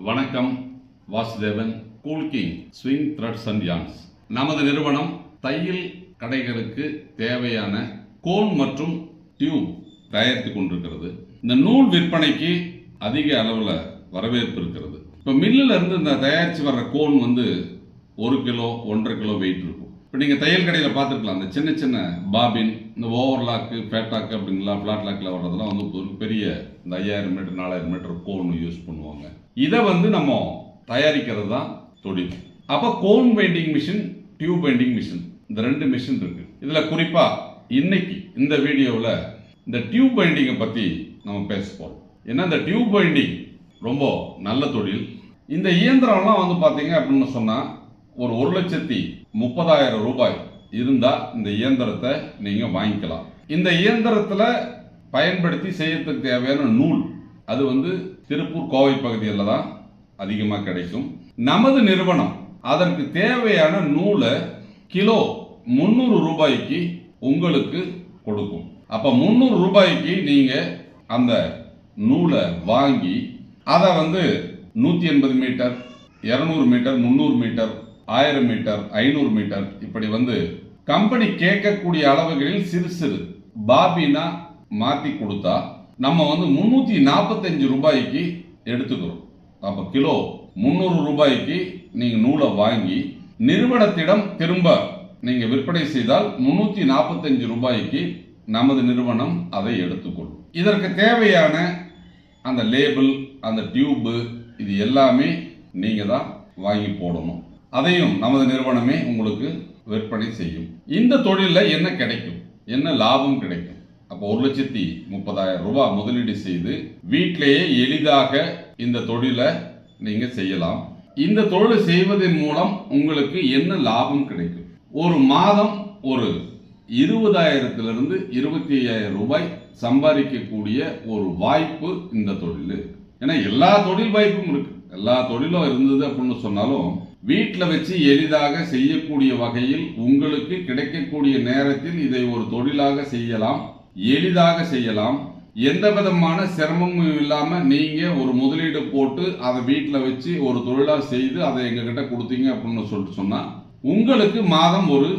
வணக்கம். Vasudevan, Cool king swing threads and Yarns. நமது நிறுவனம் தையல் கடைகளுக்கு தேவையான கோன் மற்றும் டியூப் தயாரித்து கொண்டிருக்கிறது. இந்த நூல் விற்பனைக்கு அதிக அளவில் வரவேற்பு இருக்கிறது. இப்போ மில்லில் இருந்து இந்த தயாரித்து வர்ற கோன் 1 கிலோ 1.5 கிலோ வெயிட் இருக்கும். இப்போ நீங்கள் தையல் கடையில் பார்த்துருக்கலாம், அந்த சின்ன சின்ன பாபின், இந்த ஓவர்லாக்கு, ஃபேட்டாக்கு அப்படிங்களா, ஃப்ளாட் லாக்கில் வர்றதெல்லாம் ஒரு பெரிய இந்த 5000 மீட்டர் 4000 மீட்டர் கோன் யூஸ் பண்ணுவாங்க. இதை நம்ம தயாரிக்கிறது தான் தொழில். அப்போ cone painting machine, tube painting machine, இந்த 2 மிஷின் இருக்கு. இதில் குறிப்பாக இன்னைக்கு இந்த வீடியோவில் இந்த டியூப் பெயிண்டிங்கை பற்றி நம்ம பேச போகிறோம். ஏன்னா இந்த டியூப் பெயிண்டிங் ரொம்ப நல்ல தொழில். இந்த இயந்திரம்லாம் பார்த்தீங்க அப்படின்னு சொன்னால் ஒரு 1,30,000 ரூபாய் இருந்தால் இந்த இயந்திரத்தை நீங்கள் வாங்கிக்கலாம். இந்த இயந்திரத்தில் பயன்படுத்தி செய்யறதுக்கு தேவையான நூல் அது திருப்பூர், கோவை பகுதியில் தான் அதிகமாக கிடைக்கும். நமது நிறுவனம் அதற்கு தேவையான நூலை கிலோ 300 ரூபாய்க்கு உங்களுக்கு கொடுக்கும். அப்போ 300 ரூபாய்க்கு நீங்கள் அந்த நூலை வாங்கி அதை 180 metre, 200 metre, 300 metre, 1000 metre, 500 metre இப்படி கம்பெனி கேட்கக்கூடிய அளவுகளில் சிறு சிறு பாபினா மாற்றி கொடுத்தா நம்ம 345 ரூபாய்க்கு எடுத்துக்கிறோம். அப்போ கிலோ 300 ரூபாய்க்கு நீங்கள் நூலை வாங்கி நிறுவனத்திடம் திரும்ப நீங்கள் விற்பனை செய்தால் 345 ரூபாய்க்கு நமது நிறுவனம் அதை எடுத்துக்கொள்ளும். இதற்கு தேவையான அந்த லேபிள், அந்த டியூபு, இது எல்லாமே நீங்கள் தான் வாங்கி போடணும். அதையும் நமது நிறுவனமே உங்களுக்கு விற்பனை செய்யும். இந்த தொழிலில் என்ன கிடைக்கும், என்ன லாபம் கிடைக்கும்? அப்போ 1,30,000 ரூபாய் முதலீடு செய்து வீட்டிலேயே எளிதாக இந்த தொழிலை நீங்க செய்யலாம். இந்த தொழிலை செய்வதன் மூலம் உங்களுக்கு என்ன லாபம் கிடைக்கும்? ஒரு மாதம் ஒரு 20,000 25,000 ரூபாய் சம்பாதிக்கக்கூடிய ஒரு வாய்ப்பு இந்த தொழில். ஏன்னா எல்லா தொழில் வாய்ப்பும் இருக்கு. எல்லா தொழிலும் இருந்தது அப்படின்னு சொன்னாலும் வீட்டில் வச்சு எளிதாக செய்யக்கூடிய வகையில் உங்களுக்கு கிடைக்கக்கூடிய நேரத்தில் இதை ஒரு தொழிலாக செய்யலாம், எளிதாக செய்யலாம். எந்த விதமான சிரமமும் இல்லாம நீங்க ஒரு முதலீடு போட்டு அதை வீட்டில் வச்சு ஒரு தொழிலா செய்து அதை எங்ககிட்ட கொடுத்தீங்க அப்படின்னு சொன்னா உங்களுக்கு மாதம் ஒரு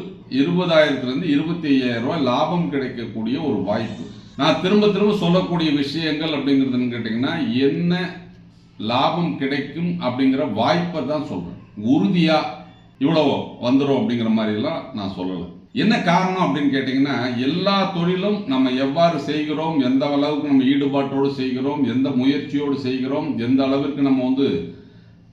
20,000 25,000 ரூபாய் லாபம் கிடைக்கக்கூடிய ஒரு வாய்ப்பு. நான் திரும்ப திரும்ப சொல்லக்கூடிய விஷயங்கள் அப்படிங்கிறதுன்னு கேட்டீங்கன்னா என்ன லாபம் கிடைக்கும் அப்படிங்கிற வாய்ப்பை தான் சொல்றேன். உறுதியா இவ்வளவு வந்துடும் அப்படிங்கிற மாதிரிலாம் நான் சொல்லலை. என்ன காரணம் அப்படின்னு கேட்டீங்கன்னா எல்லா தொழிலும் நம்ம எவ்வாறு செய்கிறோம், எந்த அளவுக்கு நம்ம ஈடுபாட்டோடு செய்கிறோம், எந்த முயற்சியோடு செய்கிறோம், எந்த அளவிற்கு நம்ம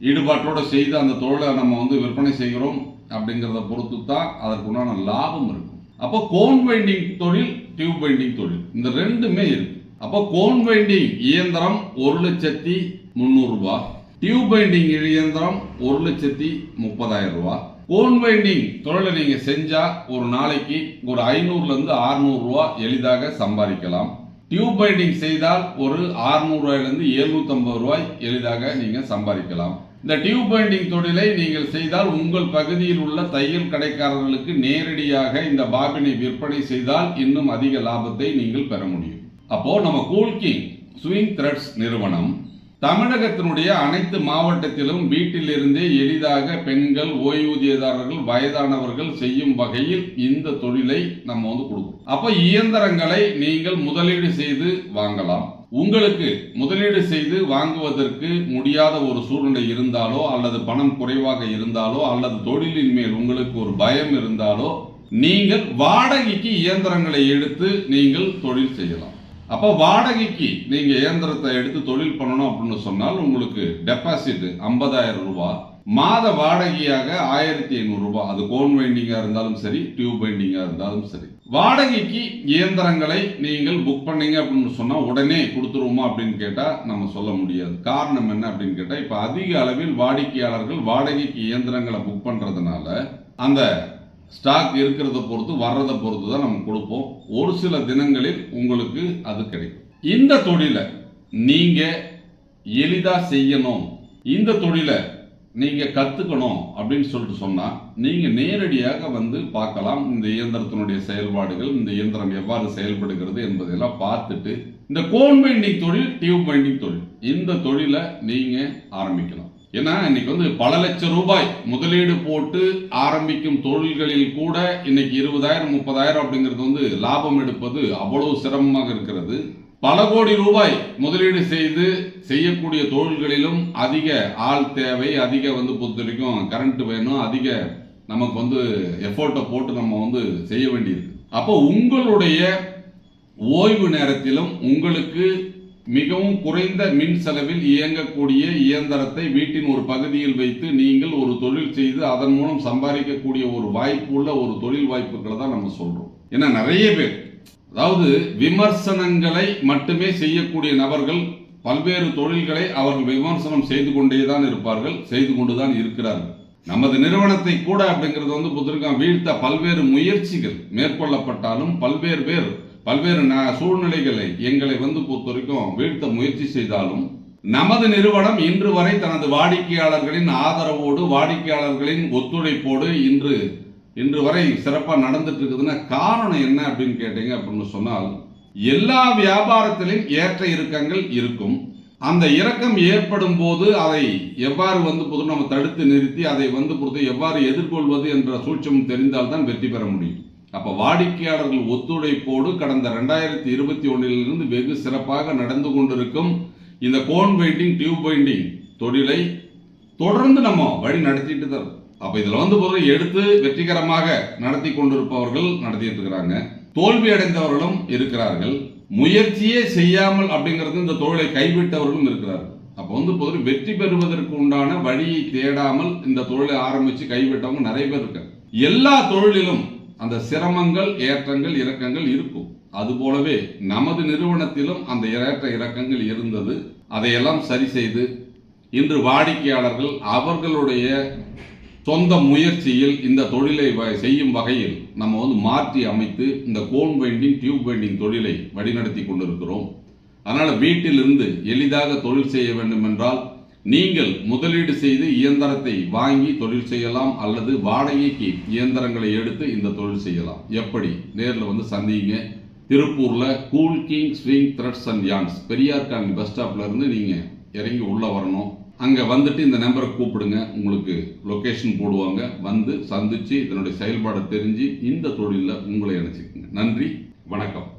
ஈடுபாட்டோடு செய்து அந்த தொழிலை நம்ம விற்பனை செய்கிறோம் அப்படிங்கிறத பொறுத்து தான் அதற்குண்டான லாபம் இருக்கும். அப்போ கோன் பெயிண்டிங் தொழில், டியூப் பெயிண்டிங் தொழில், இந்த 2மே இருக்கு. அப்போ கோன் பெயிண்டிங் இயந்திரம் 1,300,000 ரூபாய், டியூப் பெயிண்டிங் இயந்திரம் 1,30,000 ரூபாய். கோன் பெயிண்டிங் தொழிலை நீங்க செஞ்சா ஒரு நாளைக்கு ஒரு 500 600 ரூபாய் எளிதாக சம்பாதிக்கலாம். டியூப் பெயிண்டிங் செய்தால் ஒரு 600 ரூபாயிலிருந்து 750 ரூபாய் எளிதாக நீங்க சம்பாதிக்கலாம். இந்த டியூப் பெயிண்டிங் தொழிலை நீங்கள் செய்தால் உங்கள் பகுதியில் உள்ள தையல் கடைக்காரர்களுக்கு நேரடியாக இந்த பாபினை விற்பனை செய்தால் இன்னும் அதிக லாபத்தை நீங்கள் பெற முடியும். அப்போ நம்ம கூல் கிங் ஸ்விங் த்ரெட்ஸ் நிறுவனம் தமிழகத்தினுடைய அனைத்து மாவட்டத்திலும் வீட்டிலிருந்தே எளிதாக பெண்கள், ஓய்வூதியதாரர்கள், வயதானவர்கள் செய்யும் வகையில் இந்த தொழிலை நம்ம கொடுக்கும். அப்ப இயந்திரங்களை நீங்கள் முதலீடு செய்து வாங்கலாம். உங்களுக்கு முதலீடு செய்து வாங்குவதற்கு முடியாத ஒரு சூழ்நிலை இருந்தாலோ அல்லது பணம் குறைவாக இருந்தாலோ அல்லது தொழிலின் மேல் உங்களுக்கு ஒரு பயம் இருந்தாலோ நீங்கள் வாடகைக்கு இயந்திரங்களை எடுத்து நீங்கள் தொழில் செய்யலாம். அப்போ வாடகைக்கு நீங்க இயந்திரத்தை எடுத்து தொழில் பண்ணணும் அப்படின்னு சொன்னால் உங்களுக்கு டெபாசிட் 50,000 ரூபாய், மாத வாடகையாக 1,500 ரூபாய். அது கோன் பெயிண்டிங்கா இருந்தாலும் சரி, டியூப் பெயிண்டிங்கா இருந்தாலும் சரி. வாடகைக்கு இயந்திரங்களை நீங்கள் புக் பண்ணீங்க அப்படின்னு சொன்னா உடனே கொடுத்துருவோமா அப்படின்னு கேட்டா நம்ம சொல்ல முடியாது. காரணம் என்ன அப்படின்னு கேட்டா இப்ப அதிக அளவில் வாடிக்கையாளர்கள் வாடகைக்கு இயந்திரங்களை புக் பண்றதுனால அந்த ஸ்டாக் இருக்கிறத பொறுத்து வர்றதை பொறுத்து தான் நம்ம கொடுப்போம். ஒரு சில தினங்களில் உங்களுக்கு அது கிடைக்கும். இந்த தொழிலை நீங்க எளிதா செய்யணும், இந்த தொழிலை நீங்க கத்துக்கணும் அப்படின்னு சொன்னா நீங்க நேரடியாக பார்க்கலாம். இந்த இயந்திரத்தினுடைய செயல்பாடுகள், இந்த இயந்திரம் எவ்வாறு செயல்படுகிறது என்பதெல்லாம் பார்த்துட்டு இந்த கோன் பைண்டிங் தொழில், டியூப் பைண்டிங் தொழில், இந்த தொழிலை நீங்க ஆரம்பிக்கலாம். ஏன்னா இன்னைக்கு வந்து பல லட்சம் ரூபாய் முதலீடு போட்டு ஆரம்பிக்கும் தொழில்களில் கூட இன்னைக்கு 20,000 30,000 அப்படிங்கிறது வந்து லாபம் எடுப்பது அவ்வளவு சிரமமாக இருக்கிறது. பல கோடி ரூபாய் முதலீடு செய்து செய்யக்கூடிய தொழில்களிலும் அதிக ஆள் தேவை, அதிக வந்து பொறுத்த வரைக்கும் கரண்ட் வேணும், அதிக நமக்கு வந்து எஃபோர்ட்டை போட்டு நம்ம வந்து செய்ய வேண்டியிருக்கு. அப்போ உங்களுடைய ஓய்வு நேரத்திலும் உங்களுக்கு மிகவும் குறைந்த மின் செலவில் இயங்கக்கூடிய இயந்திரத்தை வீட்டின் ஒரு பகுதியில் வைத்து நீங்கள் ஒரு தொழில் செய்து அதன் மூலம் சம்பாதிக்கக்கூடிய ஒரு வாய்ப்பு உள்ள ஒரு தொழில் வாய்ப்புகளை தான் நம்ம சொல்றோம். ஏன்னா நிறைய பேர் அதாவது விமர்சனங்களை மட்டுமே செய்யக்கூடிய நபர்கள் பல்வேறு தொழில்களை அவர்கள் விமர்சனம் செய்து கொண்டேதான் இருப்பார்கள், செய்து கொண்டுதான் இருக்கிறார்கள். நமது நிறுவனத்தை கூட அப்படிங்கிறது வந்து புத்திரிக்கம் வீழ்த்த பல்வேறு முயற்சிகள் மேற்கொள்ளப்பட்டாலும் பல்வேறு சூழ்நிலைகளை எங்களை வந்து பொறுத்த வரைக்கும் வீழ்த்த முயற்சி செய்தாலும் நமது நிறுவனம் இன்று வரை தனது வாடிக்கையாளர்களின் ஆதரவோடு, வாடிக்கையாளர்களின் ஒத்துழைப்போடு இன்று வரை சிறப்பாக நடந்துட்டு இருக்குதுன்னா காரணம் என்ன அப்படின்னு கேட்டீங்க அப்படின்னு சொன்னால், எல்லா வியாபாரத்திலும் ஏற்ற இறக்கங்கள் இருக்கும். அந்த இறக்கம் ஏற்படும் போது அதை எவ்வாறு வந்து பொது நம்ம தடுத்து நிறுத்தி அதை வந்து பொறுத்து எவ்வாறு எதிர்கொள்வது என்ற சூட்சம் தெரிந்தால்தான் வெற்றி பெற முடியும். அப்ப வாடிக்கையாளர்கள் ஒத்துழைப்போடு கடந்த 2021 வெகு சிறப்பாக நடந்து கொண்டிருக்கும் இந்த கோன் பைண்டிங், டியூப் பைண்டிங் தொழிலை தொடர்ந்து நம்ம வழி நடத்திட்டு தான். அப்ப இதுல வந்து பொருள் எடுத்து வெற்றிகரமாக நடத்தி கொண்டிருப்பவர்கள் நடத்திட்டு இருக்கிறாங்க, தோல்வி அடைந்தவர்களும் இருக்கிறார்கள், முயற்சியே செய்யாமல் அப்படிங்கிறது இந்த தொழிலை கைவிட்டவர்களும் இருக்கிறார்கள். அப்ப வந்து பொருள் வெற்றி பெறுவதற்கு உண்டான வழியை தேடாமல் இந்த தொழிலை ஆரம்பிச்சு கைவிட்டவங்க நிறைய பேர் இருக்காங்க. எல்லா தொழிலிலும் அந்த சிரமங்கள், ஏற்றங்கள், இறக்கங்கள் இருக்கும். அதுபோலவே நமது நிறுவனத்திலும் அந்த ஏற்ற இறக்கங்கள் இருந்தது. அதையெல்லாம் சரி செய்து இன்று வாடிக்கையாளர்கள் அவர்களுடைய சொந்த முயற்சியில் இந்த தொழிலை செய்யும் வகையில் நம்ம வந்து மாற்றி அமைத்து இந்த கோன் பைண்டிங், டியூப் பைண்டிங் தொழிலை வழிநடத்தி கொண்டிருக்கிறோம். அதனால வீட்டிலிருந்து எளிதாக தொழில் செய்ய வேண்டும் என்றால் நீங்கள் முதலீடு செய்து இயந்திரத்தை வாங்கி தொழில் செய்யலாம், அல்லது வாடகைக்கு இயந்திரங்களை எடுத்து இந்த தொழில் செய்யலாம். எப்படி? நேரில் வந்து சந்திங்க. திருப்பூர்ல cool king swing threads and yarns, Periyar colony bus ஸ்டாப்ல இருந்து நீங்க இறங்கி உள்ள வரணும். அங்க வந்துட்டு இந்த நம்பரை கூப்பிடுங்க, உங்களுக்கு லொகேஷன் போடுவாங்க. வந்து சந்திச்சு இதனுடைய செயல்பாடு தெரிஞ்சு இந்த தொழிலில் உங்களை இணைச்சிக்கங்க. நன்றி, வணக்கம்.